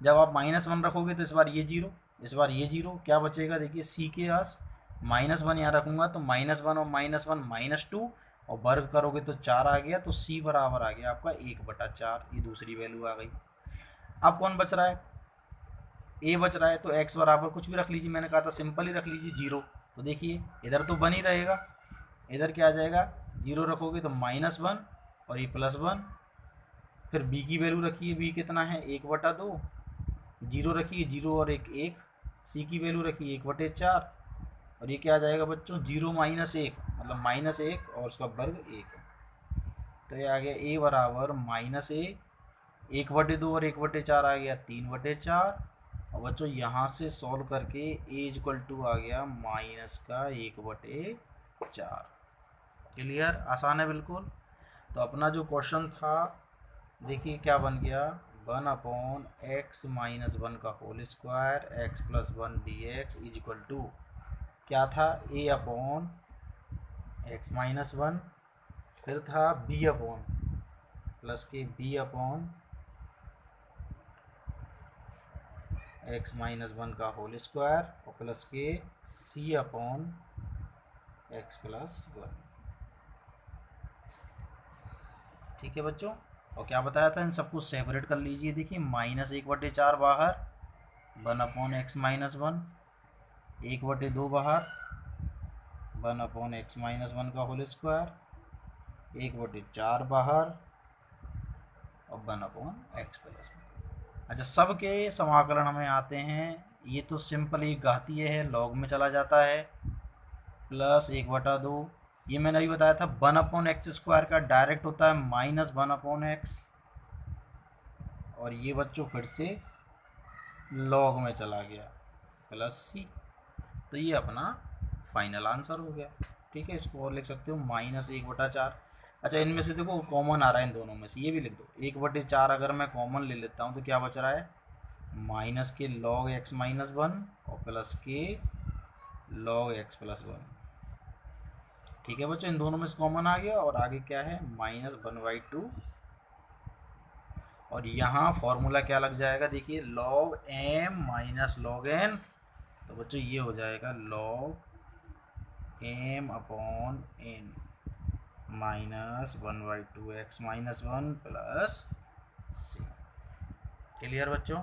जब आप -1 रखोगे तो इस बार ये जीरो, इस बार ये जीरो, क्या बचेगा देखिए सी के पास -1 यहाँ रखूँगा तो -1 और -1 -2, और वर्ग करोगे तो 4 आ गया, तो सी बराबर आ गया आपका 1/4, ये दूसरी वैल्यू आ गई। अब कौन बच रहा है, ए बच रहा है, तो एक्स बराबर कुछ भी रख लीजिए, मैंने कहा था सिंपल ही रख लीजिए 0। तो देखिए इधर तो 1 ही रहेगा, इधर क्या आ जाएगा 0 रखोगे तो -1 और ये +1। फिर बी की वैल्यू रखिए, बी कितना है 1/2, 0 रखिए 0 और 1 1, सी की वैल्यू रखिए 1/4, और ये क्या आ जाएगा बच्चों 0 - 1 मतलब -1 और उसका वर्ग 1। तो ये आ गया ए बराबर -1, 1/2 और 1/4 आ गया 3/4। और बच्चों यहाँ से सॉल्व करके ए = आ गया -1/4। क्लियर, आसान है बिल्कुल। तो अपना जो क्वेश्चन था देखिए क्या बन गया, 1/x - 1 का होल स्क्वायर x + 1 dx = क्या था a अपॉन x - 1, फिर था b अपॉन प्लस के b अपॉन x - 1 का होल स्क्वायर और प्लस के c अपॉन x + 1। ठीक है बच्चों। और क्या बताया था, इन सबको सेपरेट कर लीजिए। देखिए -1/4 बाहर, 1/x-1, 1/2 बाहर, 1/x-1 का होल स्क्वायर, 1/4 बाहर और 1/x+1। अच्छा, सबके समाकलन हमें आते हैं। ये तो सिंपल ही घातीय है, लॉग में चला जाता है, प्लस 1/2। ये मैंने अभी बताया था 1/x² का डायरेक्ट होता है -1/x, और ये बच्चों फिर से लॉग में चला गया, +c। तो ये अपना फाइनल आंसर हो गया। ठीक है, इसको और लिख सकते हो -1/4। अच्छा, इनमें से देखो कॉमन आ रहा है, इन दोनों में से ये भी लिख दो। 1/4 अगर मैं कॉमन ले लेता हूँ तो क्या बच रहा है, माइनस के log x-1 और प्लस के log x+1। ठीक है बच्चों, इन दोनों में से कॉमन आ गया, और आगे क्या है, -1/2। और यहाँ फॉर्मूला क्या लग जाएगा, देखिए log m minus log n। तो बच्चों ये हो जाएगा log m/n -1/2x-1 plus c। Clear बच्चों।